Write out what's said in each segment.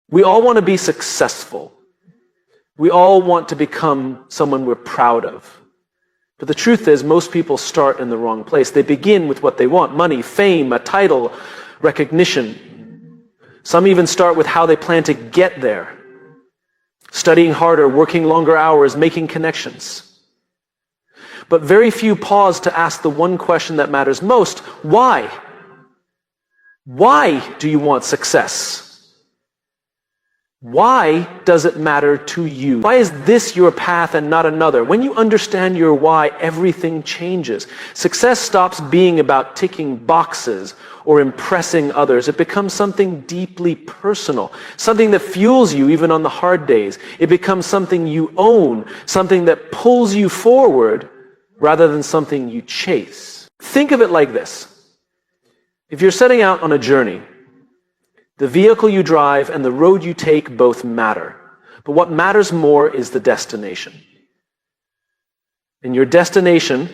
We all want to be successful. We all want to become someone we're proud of. But the truth is, most people start in the wrong place. They begin with what they want: money, fame, a title, recognition. Some even start with how they plan to get there. Studying harder, working longer hours, making connections. But very few pause to ask the one question that matters most: why? Why do you want success? Why does it matter to you? Why is this your path and not another? When you understand your why, everything changes. Success stops being about ticking boxes or impressing others. It becomes something deeply personal, something that fuels you even on the hard days. It becomes something you own, something that pulls you forward rather than something you chase. Think of it like this. If you're setting out on a journey, the vehicle you drive and the road you take both matter. But what matters more is the destination. And your destination,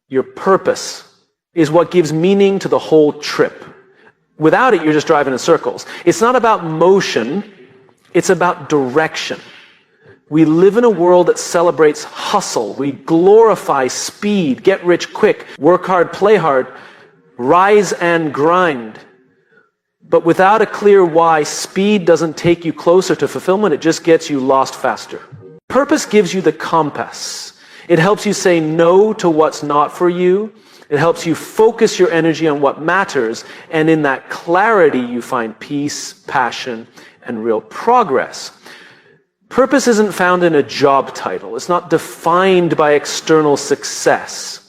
your purpose, is what gives meaning to the whole trip. Without it, you're just driving in circles. It's not about motion, it's about direction. We live in a world that celebrates hustle. We glorify speed, get rich quick, work hard, play hard, rise and grind. But without a clear why, speed doesn't take you closer to fulfillment, it just gets you lost faster. Purpose gives you the compass. It helps you say no to what's not for you. It helps you focus your energy on what matters, and in that clarity you find peace, passion, and real progress. Purpose isn't found in a job title. It's not defined by external success.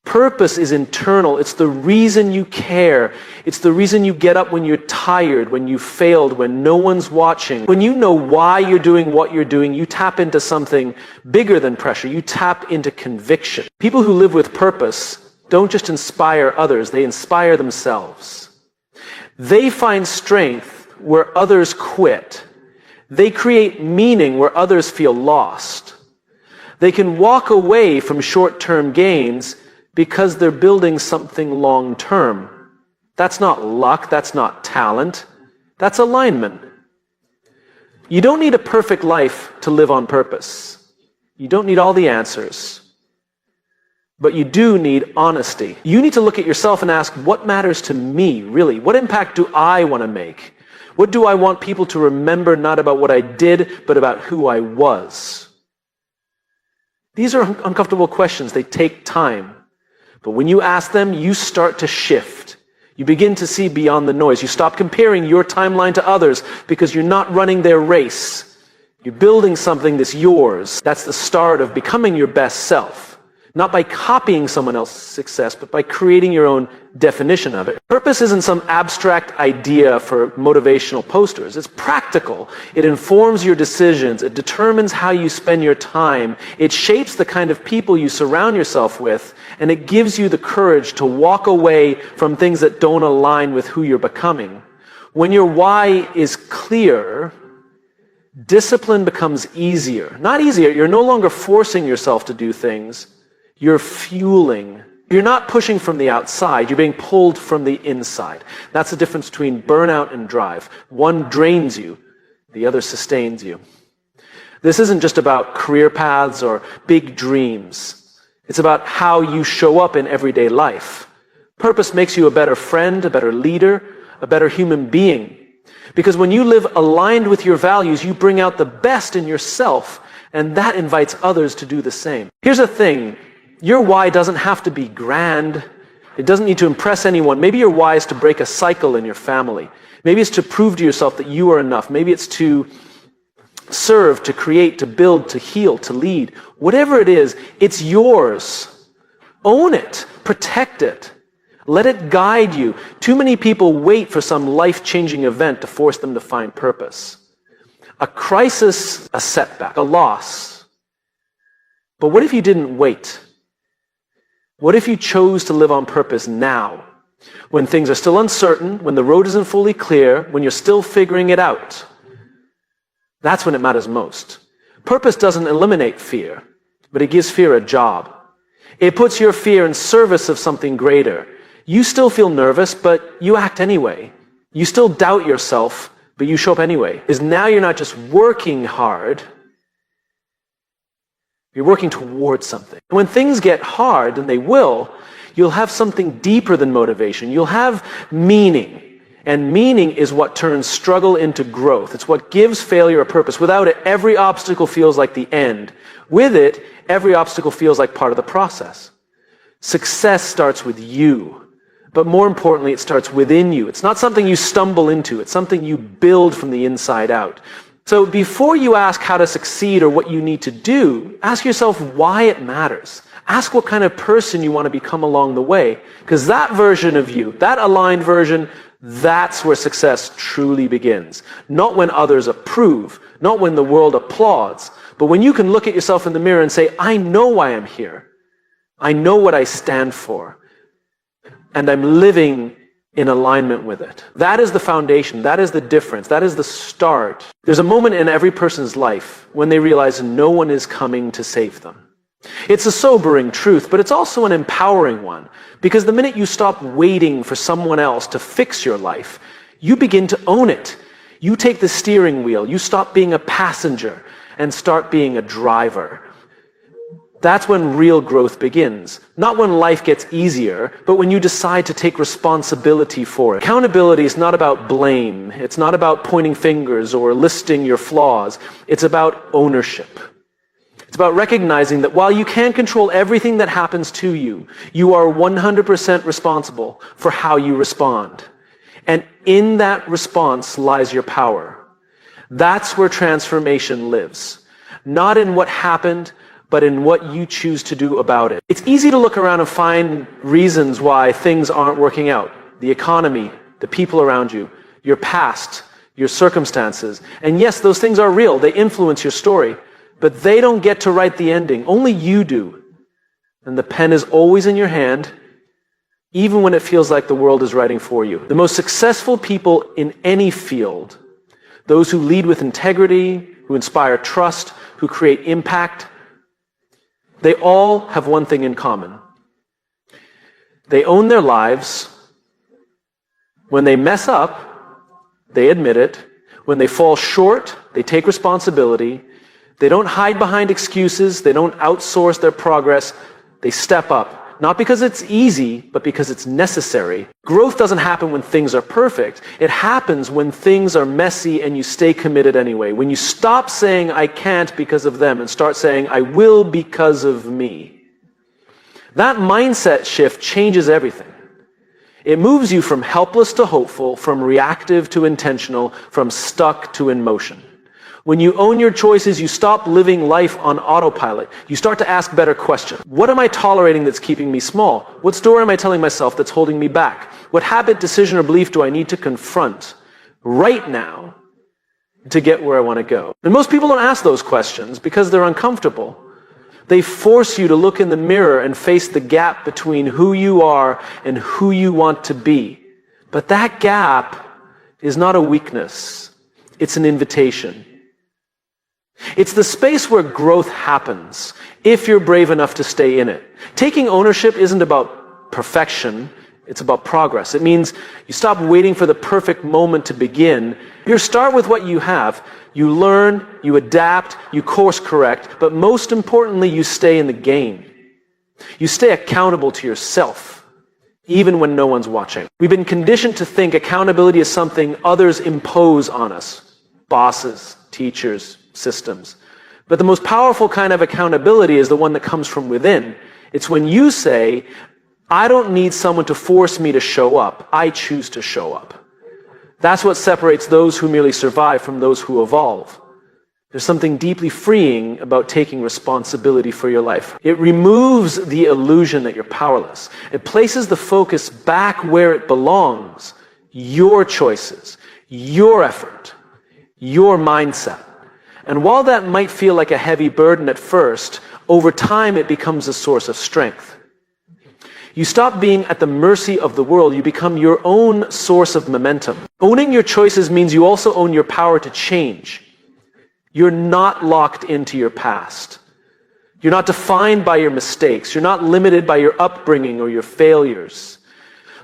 Purpose is internal. It's the reason you care. It's the reason you get up when you're tired, when you failed, when no one's watching. When you know why you're doing what you're doing, you tap into something bigger than pressure. You tap into conviction. People who live with purpose don't just inspire others, they inspire themselves. They find strength where others quit. They create meaning where others feel lost. They can walk away from short-term gains because they're building something long-term. That's not luck, that's not talent, that's alignment. You don't need a perfect life to live on purpose. You don't need all the answers. But you do need honesty. You need to look at yourself and ask, what matters to me, really? What impact do I want to make? What do I want people to remember, not about what I did, but about who I was? These are uncomfortable questions. They take time. But when you ask them, you start to shift. You begin to see beyond the noise. You stop comparing your timeline to others because you're not running their race. You're building something that's yours. That's the start of becoming your best self. Not by copying someone else's success, but by creating your own definition of it. Purpose isn't some abstract idea for motivational posters. It's practical. It informs your decisions. It determines how you spend your time. It shapes the kind of people you surround yourself with. And it gives you the courage to walk away from things that don't align with who you're becoming. When your why is clear, discipline becomes easier. Not easier. You're no longer forcing yourself to do things. You're fueling. You're not pushing from the outside. You're being pulled from the inside. That's the difference between burnout and drive. One drains you. The other sustains you. This isn't just about career paths or big dreams. It's about how you show up in everyday life. Purpose makes you a better friend, a better leader, a better human being. Because when you live aligned with your values, you bring out the best in yourself, and that invites others to do the same. Here's the thing. Your why doesn't have to be grand. It doesn't need to impress anyone. Maybe your why is to break a cycle in your family. Maybe it's to prove to yourself that you are enough. Maybe it's to serve, to create, to build, to heal, to lead. Whatever it is, it's yours. Own it. Protect it. Let it guide you. Too many people wait for some life-changing event to force them to find purpose. A crisis, a setback, a loss. But what if you didn't wait? What if you chose to live on purpose now, when things are still uncertain, when the road isn't fully clear, when you're still figuring it out? That's when it matters most. Purpose doesn't eliminate fear, but it gives fear a job. It puts your fear in service of something greater. You still feel nervous, but you act anyway. You still doubt yourself, but you show up anyway, is now you're not just working hard, you're working towards something. And when things get hard, and they will, you'll have something deeper than motivation. You'll have meaning. And meaning is what turns struggle into growth. It's what gives failure a purpose. Without it, every obstacle feels like the end. With it, every obstacle feels like part of the process. Success starts with you. But more importantly, it starts within you. It's not something you stumble into. It's something you build from the inside out. So before you ask how to succeed or what you need to do, ask yourself why it matters. Ask what kind of person you want to become along the way. Because that version of you, that aligned version, that's where success truly begins. Not when others approve, not when the world applauds, but when you can look at yourself in the mirror and say, I know why I'm here. I know what I stand for. And I'm living in alignment with it. That is the foundation. That is the difference. That is the start. There's a moment in every person's life when they realize no one is coming to save them. It's a sobering truth, but it's also an empowering one. Because the minute you stop waiting for someone else to fix your life, you begin to own it. You take the steering wheel. You stop being a passenger and start being a driver. That's when real growth begins. Not when life gets easier, but when you decide to take responsibility for it. Accountability is not about blame. It's not about pointing fingers or listing your flaws. It's about ownership. It's about recognizing that while you can't control everything that happens to you, you are 100% responsible for how you respond. And in that response lies your power. That's where transformation lives. Not in what happened, but in what you choose to do about it. It's easy to look around and find reasons why things aren't working out. The economy, the people around you, your past, your circumstances. And yes, those things are real. They influence your story. But they don't get to write the ending. Only you do. And the pen is always in your hand, even when it feels like the world is writing for you. The most successful people in any field, those who lead with integrity, who inspire trust, who create impact, they all have one thing in common. They own their lives. When they mess up, they admit it. When they fall short, they take responsibility. They don't hide behind excuses. They don't outsource their progress. They step up. Not because it's easy, but because it's necessary. Growth doesn't happen when things are perfect. It happens when things are messy and you stay committed anyway. When you stop saying, I can't because of them, and start saying, I will because of me. That mindset shift changes everything. It moves you from helpless to hopeful, from reactive to intentional, from stuck to in motion. When you own your choices, you stop living life on autopilot. You start to ask better questions. What am I tolerating that's keeping me small? What story am I telling myself that's holding me back? What habit, decision, or belief do I need to confront right now to get where I want to go? And most people don't ask those questions because they're uncomfortable. They force you to look in the mirror and face the gap between who you are and who you want to be. But that gap is not a weakness. It's an invitation. It's the space where growth happens, if you're brave enough to stay in it. Taking ownership isn't about perfection, it's about progress. It means you stop waiting for the perfect moment to begin. You start with what you have. You learn, you adapt, you course correct, but most importantly, you stay in the game. You stay accountable to yourself, even when no one's watching. We've been conditioned to think accountability is something others impose on us. Bosses, teachers, systems. But the most powerful kind of accountability is the one that comes from within. It's when you say, I don't need someone to force me to show up. I choose to show up. That's what separates those who merely survive from those who evolve. There's something deeply freeing about taking responsibility for your life. It removes the illusion that you're powerless. It places the focus back where it belongs. Your choices, your effort, your mindset. And while that might feel like a heavy burden at first, over time it becomes a source of strength. You stop being at the mercy of the world. You become your own source of momentum. Owning your choices means you also own your power to change. You're not locked into your past. You're not defined by your mistakes. You're not limited by your upbringing or your failures.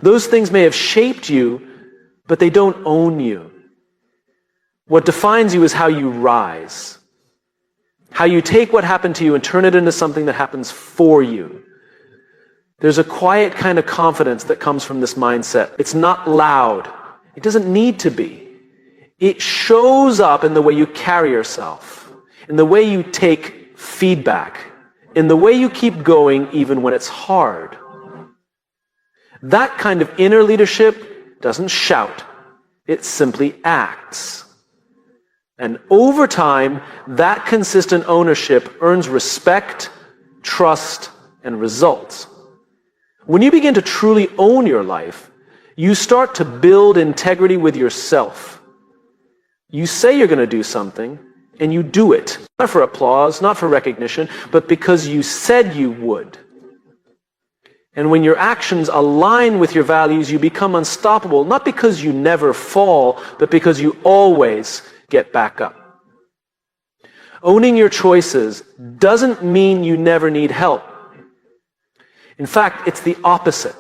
Those things may have shaped you, but they don't own you. What defines you is how you rise. How you take what happened to you and turn it into something that happens for you. There's a quiet kind of confidence that comes from this mindset. It's not loud. It doesn't need to be. It shows up in the way you carry yourself, in the way you take feedback, in the way you keep going even when it's hard. That kind of inner leadership doesn't shout. It simply acts. And over time, that consistent ownership earns respect, trust, and results. When you begin to truly own your life, you start to build integrity with yourself. You say you're going to do something, and you do it. Not for applause, not for recognition, but because you said you would. And when your actions align with your values, you become unstoppable, not because you never fall, but because you always get back up. Owning your choices doesn't mean you never need help. In fact, it's the opposite.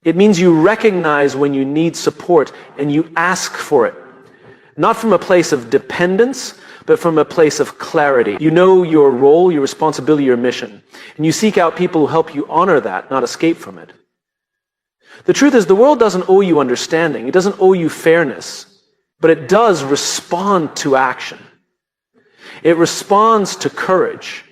It means you recognize when you need support and you ask for it. Not from a place of dependence, but from a place of clarity. You know your role, your responsibility, your mission. And you seek out people who help you honor that, not escape from it. The truth is, the world doesn't owe you understanding. It doesn't owe you fairness. But it does respond to action. It responds to courage.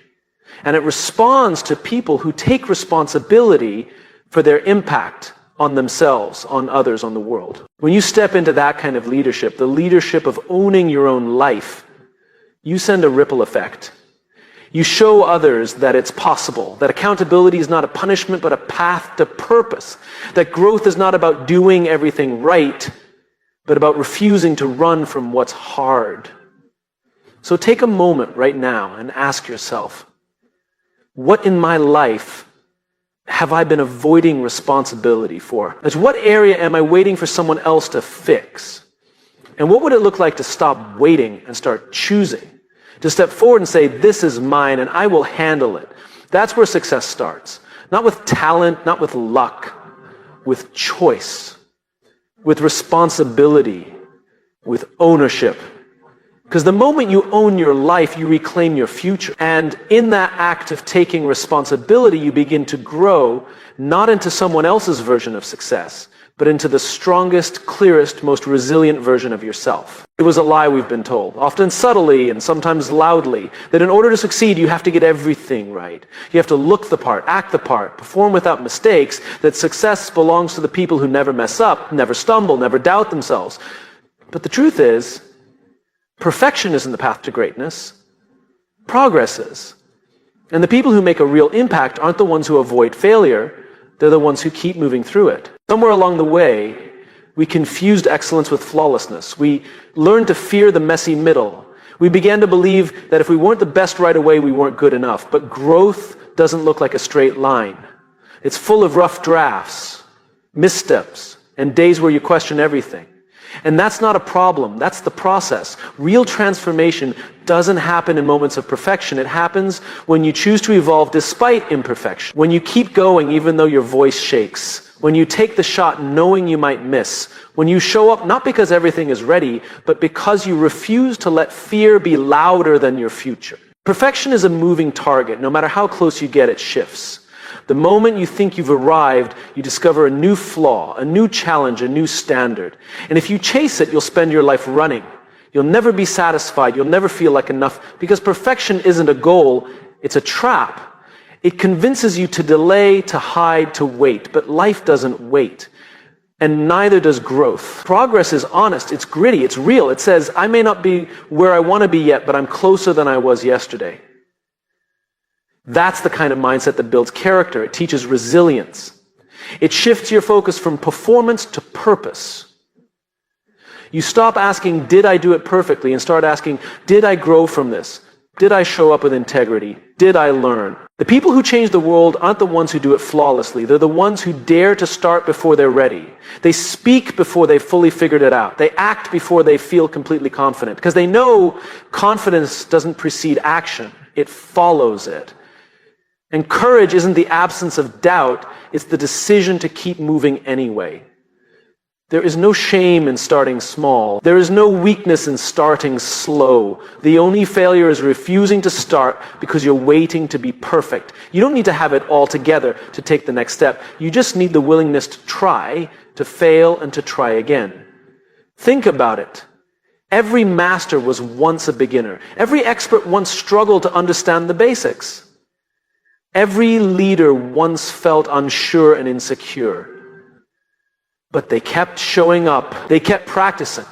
And it responds to people who take responsibility for their impact on themselves, on others, on the world. When you step into that kind of leadership, the leadership of owning your own life, you send a ripple effect. You show others that it's possible, that accountability is not a punishment, but a path to purpose, that growth is not about doing everything right, but about refusing to run from what's hard. So take a moment right now and ask yourself, what in my life have I been avoiding responsibility for? What area am I waiting for someone else to fix? And what would it look like to stop waiting and start choosing? To step forward and say, this is mine and I will handle it. That's where success starts. Not with talent, not with luck, with choice, with responsibility, with ownership. Because the moment you own your life, you reclaim your future. And in that act of taking responsibility, you begin to grow, not into someone else's version of success, but into the strongest, clearest, most resilient version of yourself. It was a lie we've been told, often subtly and sometimes loudly, that in order to succeed, you have to get everything right. You have to look the part, act the part, perform without mistakes, that success belongs to the people who never mess up, never stumble, never doubt themselves. But the truth is, perfection isn't the path to greatness. Progress is. And the people who make a real impact aren't the ones who avoid failure. They're the ones who keep moving through it. Somewhere along the way, we confused excellence with flawlessness. We learned to fear the messy middle. We began to believe that if we weren't the best right away, we weren't good enough. But growth doesn't look like a straight line. It's full of rough drafts, missteps, and days where you question everything. And that's not a problem. That's the process. Real transformation doesn't happen in moments of perfection. It happens when you choose to evolve despite imperfection. When you keep going even though your voice shakes. When you take the shot knowing you might miss. When you show up not because everything is ready, but because you refuse to let fear be louder than your future. Perfection is a moving target. No matter how close you get, it shifts. The moment you think you've arrived, you discover a new flaw, a new challenge, a new standard. And if you chase it, you'll spend your life running. You'll never be satisfied. You'll never feel like enough. Because perfection isn't a goal, it's a trap. It convinces you to delay, to hide, to wait. But life doesn't wait. And neither does growth. Progress is honest, it's gritty, it's real. It says, I may not be where I want to be yet, but I'm closer than I was yesterday. That's the kind of mindset that builds character. It teaches resilience. It shifts your focus from performance to purpose. You stop asking, did I do it perfectly? And start asking, did I grow from this? Did I show up with integrity? Did I learn? The people who change the world aren't the ones who do it flawlessly. They're the ones who dare to start before they're ready. They speak before they've fully figured it out. They act before they feel completely confident. Because they know confidence doesn't precede action. It follows it. And courage isn't the absence of doubt, it's the decision to keep moving anyway. There is no shame in starting small. There is no weakness in starting slow. The only failure is refusing to start because you're waiting to be perfect. You don't need to have it all together to take the next step. You just need the willingness to try, to fail, and to try again. Think about it. Every master was once a beginner. Every expert once struggled to understand the basics. Every leader once felt unsure and insecure. But they kept showing up. They kept practicing.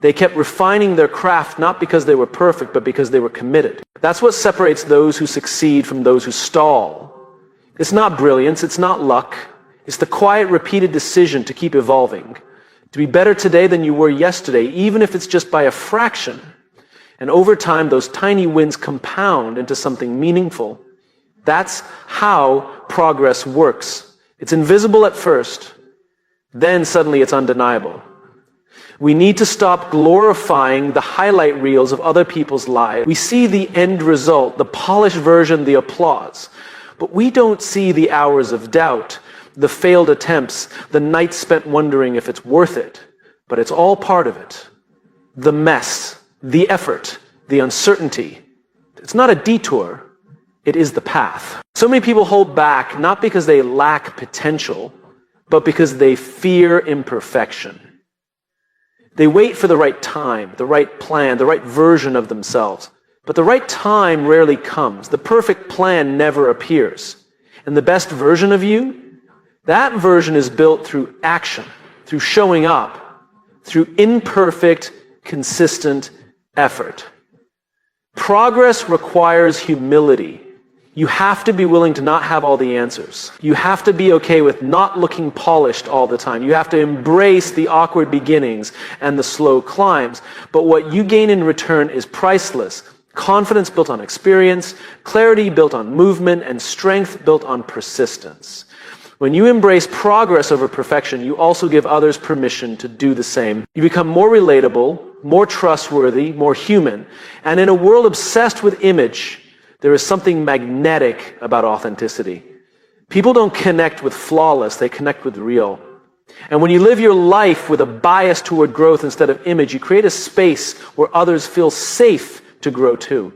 They kept refining their craft, not because they were perfect, but because they were committed. That's what separates those who succeed from those who stall. It's not brilliance. It's not luck. It's the quiet, repeated decision to keep evolving, to be better today than you were yesterday, even if it's just by a fraction. And over time, those tiny wins compound into something meaningful. That's how progress works. It's invisible at first. Then suddenly it's undeniable. We need to stop glorifying the highlight reels of other people's lives. We see the end result, the polished version, the applause. But we don't see the hours of doubt, the failed attempts, the nights spent wondering if it's worth it. But it's all part of it. The mess, the effort, the uncertainty. It's not a detour. It is the path. So many people hold back not because they lack potential, but because they fear imperfection. They wait for the right time, the right plan, the right version of themselves. But the right time rarely comes. The perfect plan never appears. And the best version of you, that version is built through action, through showing up, through imperfect, consistent effort. Progress requires humility. You have to be willing to not have all the answers. You have to be okay with not looking polished all the time. You have to embrace the awkward beginnings and the slow climbs. But what you gain in return is priceless. Confidence built on experience, clarity built on movement, and strength built on persistence. When you embrace progress over perfection, you also give others permission to do the same. You become more relatable, more trustworthy, more human. And in a world obsessed with image, there is something magnetic about authenticity. People don't connect with flawless, they connect with real. And when you live your life with a bias toward growth instead of image, you create a space where others feel safe to grow too.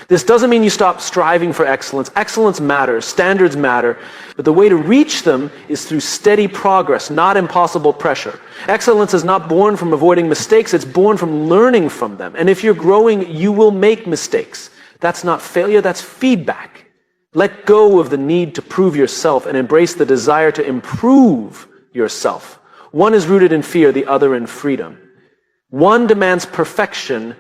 This doesn't mean you stop striving for excellence. Excellence matters, standards matter, but the way to reach them is through steady progress, not impossible pressure. Excellence is not born from avoiding mistakes, it's born from learning from them. And if you're growing, you will make mistakes. That's not failure, that's feedback. Let go of the need to prove yourself and embrace the desire to improve yourself. One is rooted in fear, the other in freedom. One demands perfection,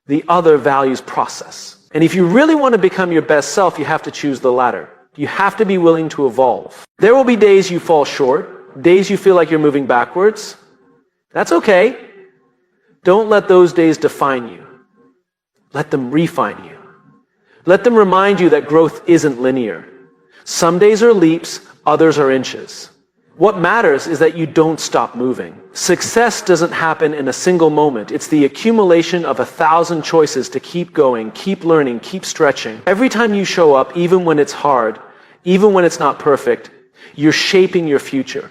the other values process. And if you really want to become your best self, you have to choose the latter. You have to be willing to evolve. There will be days you fall short, days you feel like you're moving backwards. That's okay. Don't let those days define you. Let them refine you. Let them remind you that growth isn't linear. Some days are leaps, others are inches. What matters is that you don't stop moving. Success doesn't happen in a single moment. It's the accumulation of 1,000 choices to keep going, keep learning, keep stretching. Every time you show up, even when it's hard, even when it's not perfect, you're shaping your future.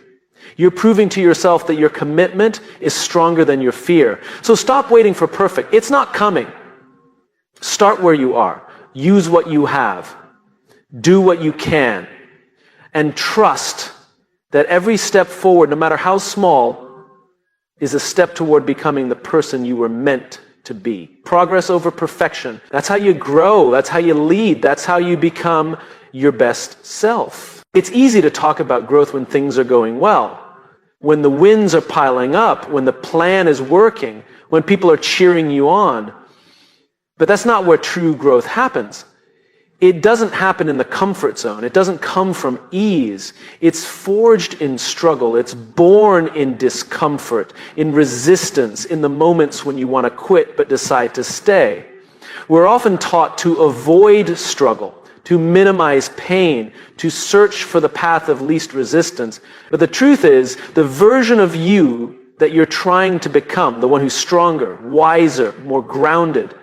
You're proving to yourself that your commitment is stronger than your fear. So stop waiting for perfect. It's not coming. Start where you are. Use what you have. Do what you can. And trust that every step forward, no matter how small, is a step toward becoming the person you were meant to be. Progress over perfection. That's how you grow. That's how you lead. That's how you become your best self. It's easy to talk about growth when things are going well, when the wins are piling up, when the plan is working, when people are cheering you on. But that's not where true growth happens. It doesn't happen in the comfort zone. It doesn't come from ease. It's forged in struggle. It's born in discomfort, in resistance, in the moments when you want to quit but decide to stay. We're often taught to avoid struggle, to minimize pain, to search for the path of least resistance. But the truth is, the version of you that you're trying to become, the one who's stronger, wiser, more grounded,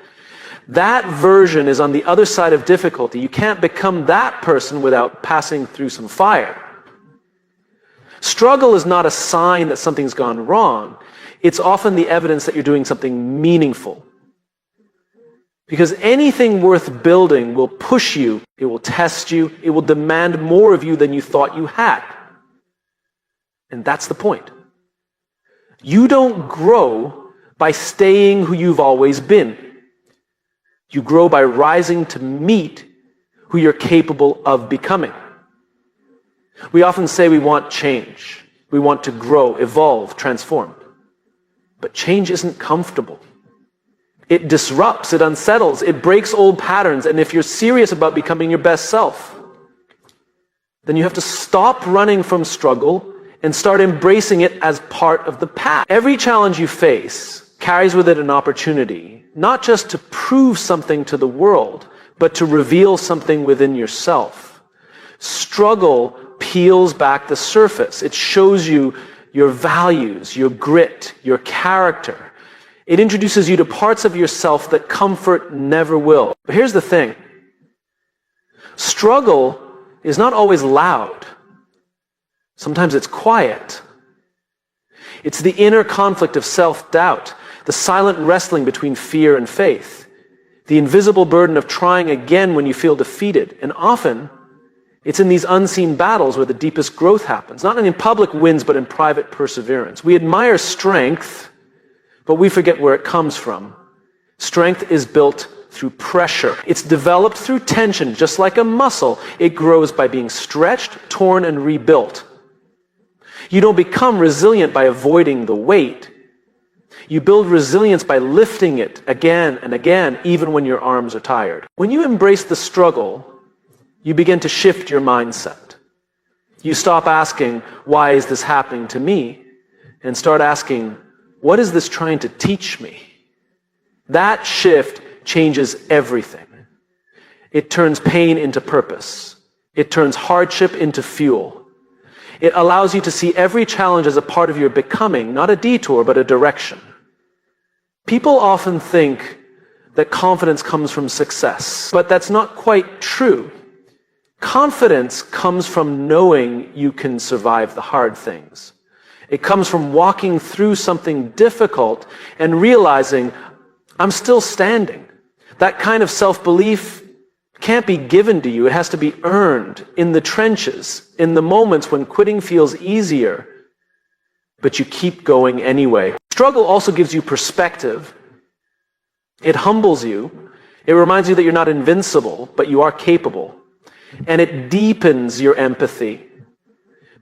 that version is on the other side of difficulty. You can't become that person without passing through some fire. Struggle is not a sign that something's gone wrong. It's often the evidence that you're doing something meaningful. Because anything worth building will push you, it will test you, it will demand more of you than you thought you had. And that's the point. You don't grow by staying who you've always been. You grow by rising to meet who you're capable of becoming. We often say we want change. We want to grow, evolve, transform. But change isn't comfortable. It disrupts, it unsettles, it breaks old patterns. And if you're serious about becoming your best self, then you have to stop running from struggle and start embracing it as part of the path. Every challenge you face carries with it an opportunity, not just to prove something to the world, but to reveal something within yourself. Struggle peels back the surface. It shows you your values, your grit, your character. It introduces you to parts of yourself that comfort never will. But here's the thing. Struggle is not always loud. Sometimes it's quiet. It's the inner conflict of self-doubt, the silent wrestling between fear and faith, the invisible burden of trying again when you feel defeated. And often, it's in these unseen battles where the deepest growth happens. Not in public wins, but in private perseverance. We admire strength, but we forget where it comes from. Strength is built through pressure. It's developed through tension, just like a muscle. It grows by being stretched, torn, and rebuilt. You don't become resilient by avoiding the weight. You build resilience by lifting it again and again, even when your arms are tired. When you embrace the struggle, you begin to shift your mindset. You stop asking, why is this happening to me? And start asking, what is this trying to teach me? That shift changes everything. It turns pain into purpose. It turns hardship into fuel. It allows you to see every challenge as a part of your becoming, not a detour, but a direction. People often think that confidence comes from success, but that's not quite true. Confidence comes from knowing you can survive the hard things. It comes from walking through something difficult and realizing, I'm still standing. That kind of self-belief can't be given to you. It has to be earned in the trenches, in the moments when quitting feels easier, but you keep going anyway. Struggle also gives you perspective. It humbles you. It reminds you that you're not invincible, but you are capable. And it deepens your empathy.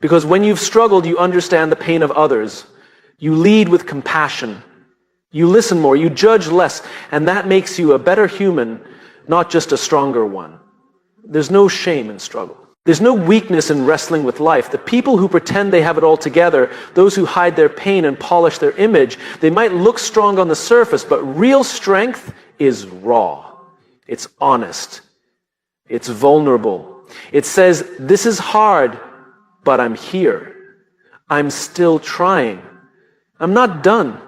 Because when you've struggled, you understand the pain of others. You lead with compassion. You listen more. You judge less. And that makes you a better human, not just a stronger one. There's no shame in struggle. There's no weakness in wrestling with life. The people who pretend they have it all together, those who hide their pain and polish their image, they might look strong on the surface, but real strength is raw. It's honest. It's vulnerable. It says, this is hard, but I'm here. I'm still trying. I'm not done.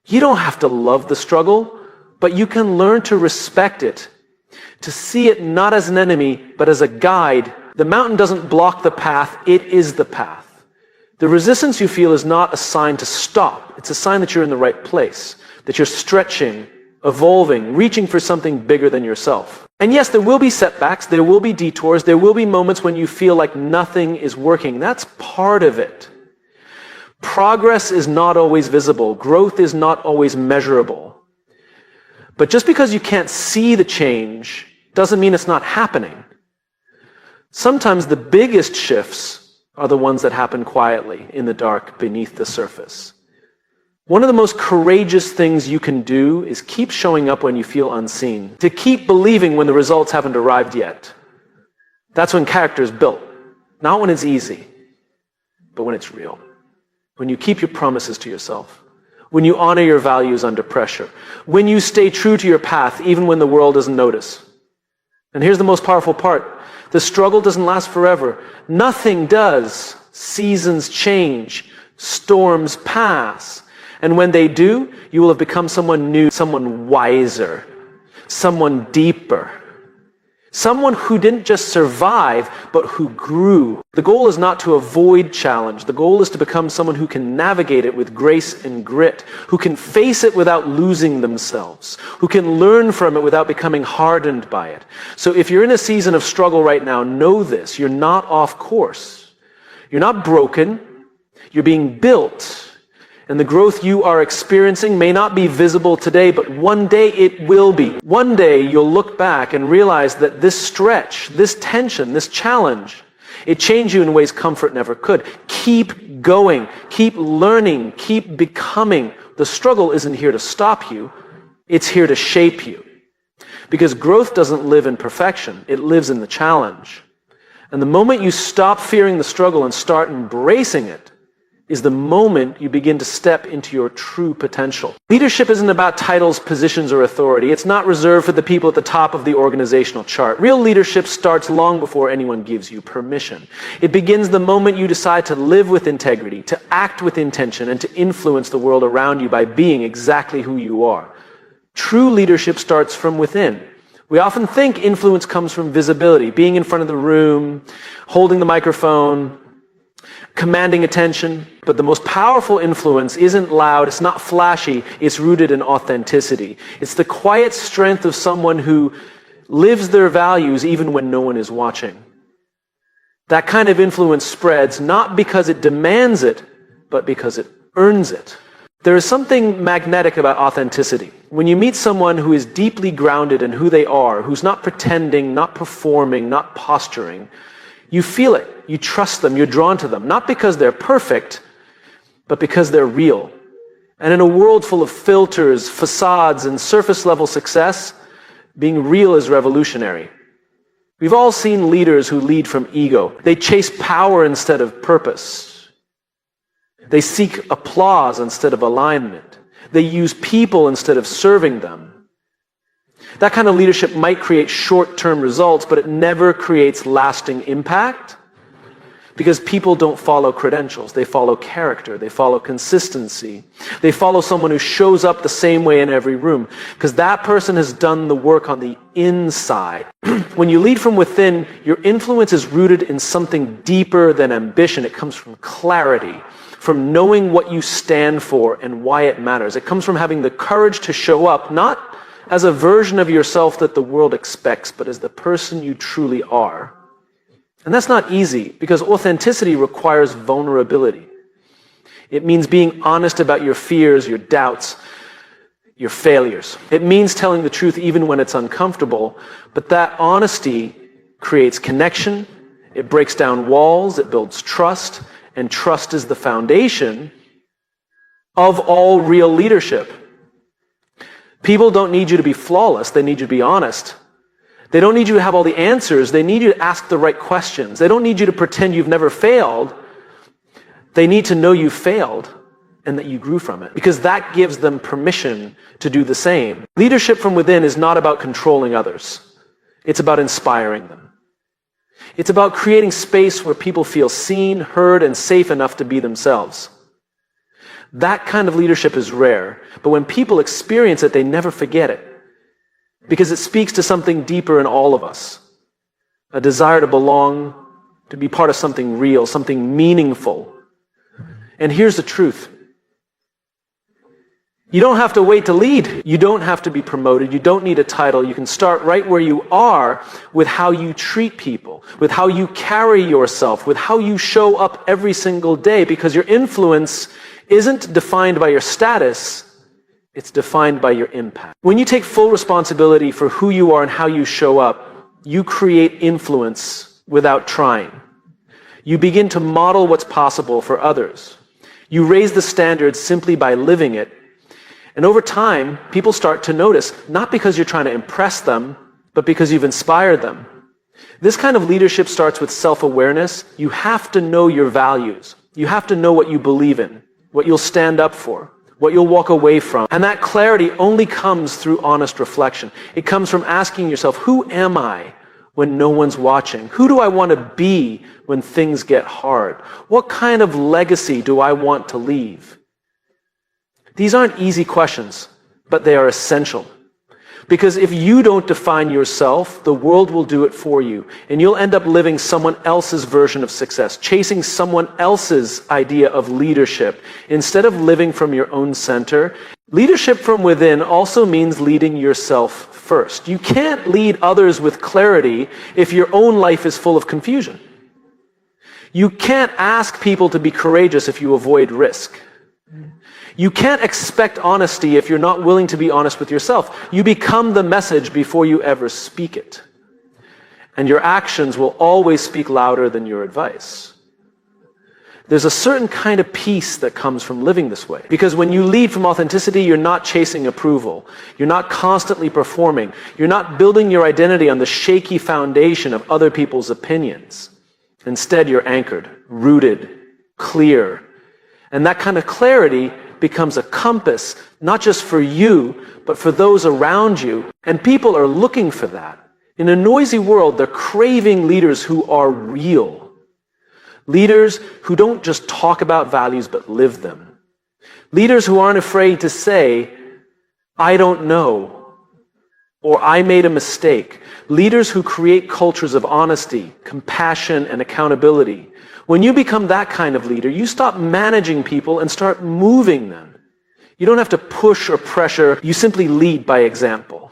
You don't have to love the struggle, but you can learn to respect it, to see it not as an enemy, but as a guide. The mountain doesn't block the path, it is the path. The resistance you feel is not a sign to stop. It's a sign that you're in the right place, that you're stretching, evolving, reaching for something bigger than yourself. And yes, there will be setbacks, there will be detours, there will be moments when you feel like nothing is working. That's part of it. Progress is not always visible. Growth is not always measurable. But just because you can't see the change doesn't mean it's not happening. Sometimes the biggest shifts are the ones that happen quietly in the dark beneath the surface. One of the most courageous things you can do is keep showing up when you feel unseen, to keep believing when the results haven't arrived yet. That's when character is built, not when it's easy, but when it's real. When you keep your promises to yourself, when you honor your values under pressure, when you stay true to your path even when the world doesn't notice. And here's the most powerful part. The struggle doesn't last forever. Nothing does. Seasons change. Storms pass. And when they do, you will have become someone new, someone wiser, someone deeper, Someone who didn't just survive, but who grew. The goal is not to avoid challenge. The goal is to become someone who can navigate it with grace and grit, who can face it without losing themselves, who can learn from it without becoming hardened by it. So if you're in a season of struggle right now, know this: you're not off course. You're not broken. You're being built. And the growth you are experiencing may not be visible today, but one day it will be. One day you'll look back and realize that this stretch, this tension, this challenge, it changed you in ways comfort never could. Keep going, keep learning, keep becoming. The struggle isn't here to stop you, it's here to shape you. Because growth doesn't live in perfection, it lives in the challenge. And the moment you stop fearing the struggle and start embracing it, is the moment you begin to step into your true potential. Leadership isn't about titles, positions, or authority. It's not reserved for the people at the top of the organizational chart. Real leadership starts long before anyone gives you permission. It begins the moment you decide to live with integrity, to act with intention, and to influence the world around you by being exactly who you are. True leadership starts from within. We often think influence comes from visibility, being in front of the room, holding the microphone, commanding attention, but the most powerful influence isn't loud, it's not flashy, it's rooted in authenticity. It's the quiet strength of someone who lives their values even when no one is watching. That kind of influence spreads not because it demands it, but because it earns it. There is something magnetic about authenticity. When you meet someone who is deeply grounded in who they are, who's not pretending, not performing, not posturing, you feel it. You trust them. You're drawn to them. Not because they're perfect, but because they're real. And in a world full of filters, facades, and surface-level success, being real is revolutionary. We've all seen leaders who lead from ego. They chase power instead of purpose. They seek applause instead of alignment. They use people instead of serving them. That kind of leadership might create short-term results, but it never creates lasting impact because people don't follow credentials. They follow character. They follow consistency. They follow someone who shows up the same way in every room because that person has done the work on the inside. When you lead from within, your influence is rooted in something deeper than ambition. It comes from clarity, from knowing what you stand for and why it matters. It comes from having the courage to show up, not as a version of yourself that the world expects, but as the person you truly are. And that's not easy, because authenticity requires vulnerability. It means being honest about your fears, your doubts, your failures. It means telling the truth even when it's uncomfortable, but that honesty creates connection, it breaks down walls, it builds trust, and trust is the foundation of all real leadership. People don't need you to be flawless, they need you to be honest. They don't need you to have all the answers, they need you to ask the right questions. They don't need you to pretend you've never failed. They need to know you failed and that you grew from it, because that gives them permission to do the same. Leadership from within is not about controlling others. It's about inspiring them. It's about creating space where people feel seen, heard, and safe enough to be themselves. That kind of leadership is rare, but when people experience it, they never forget it, because it speaks to something deeper in all of us, a desire to belong, to be part of something real, something meaningful. And here's the truth. You don't have to wait to lead. You don't have to be promoted. You don't need a title. You can start right where you are with how you treat people, with how you carry yourself, with how you show up every single day, because your influence isn't defined by your status, it's defined by your impact. When you take full responsibility for who you are and how you show up, you create influence without trying. You begin to model what's possible for others. You raise the standards simply by living it. And over time, people start to notice, not because you're trying to impress them, but because you've inspired them. This kind of leadership starts with self-awareness. You have to know your values. You have to know what you believe in, what you'll stand up for, what you'll walk away from. And that clarity only comes through honest reflection. It comes from asking yourself, who am I when no one's watching? Who do I want to be when things get hard? What kind of legacy do I want to leave? These aren't easy questions, but they are essential. Because if you don't define yourself, the world will do it for you. And you'll end up living someone else's version of success, chasing someone else's idea of leadership, instead of living from your own center. Leadership from within also means leading yourself first. You can't lead others with clarity if your own life is full of confusion. You can't ask people to be courageous if you avoid risk. You can't expect honesty if you're not willing to be honest with yourself. You become the message before you ever speak it. And your actions will always speak louder than your advice. There's a certain kind of peace that comes from living this way. Because when you lead from authenticity, you're not chasing approval. You're not constantly performing. You're not building your identity on the shaky foundation of other people's opinions. Instead, you're anchored, rooted, clear. And that kind of clarity becomes a compass, not just for you, but for those around you. And people are looking for that. In a noisy world, they're craving leaders who are real. Leaders who don't just talk about values, but live them. Leaders who aren't afraid to say, I don't know, or I made a mistake. Leaders who create cultures of honesty, compassion, and accountability. When you become that kind of leader, you stop managing people and start moving them. You don't have to push or pressure. You simply lead by example.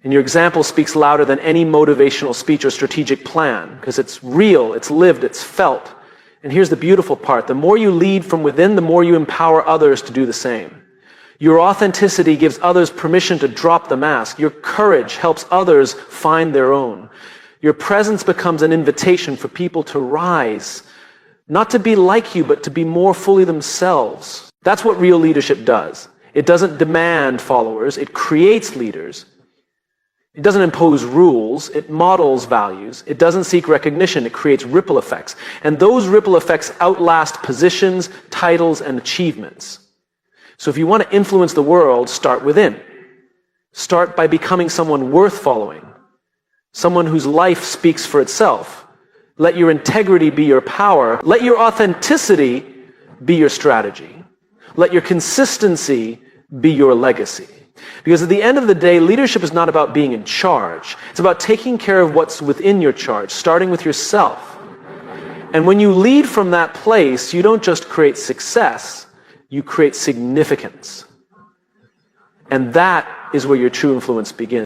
And your example speaks louder than any motivational speech or strategic plan, because it's real, it's lived, it's felt. And here's the beautiful part. The more you lead from within, the more you empower others to do the same. Your authenticity gives others permission to drop the mask. Your courage helps others find their own. Your presence becomes an invitation for people to rise, not to be like you, but to be more fully themselves. That's what real leadership does. It doesn't demand followers. It creates leaders. It doesn't impose rules. It models values. It doesn't seek recognition. It creates ripple effects. And those ripple effects outlast positions, titles, and achievements. So if you want to influence the world, start within. Start by becoming someone worth following. Someone whose life speaks for itself. Let your integrity be your power. Let your authenticity be your strategy. Let your consistency be your legacy. Because at the end of the day, leadership is not about being in charge. It's about taking care of what's within your charge, starting with yourself. And when you lead from that place, you don't just create success, you create significance. And that is where your true influence begins.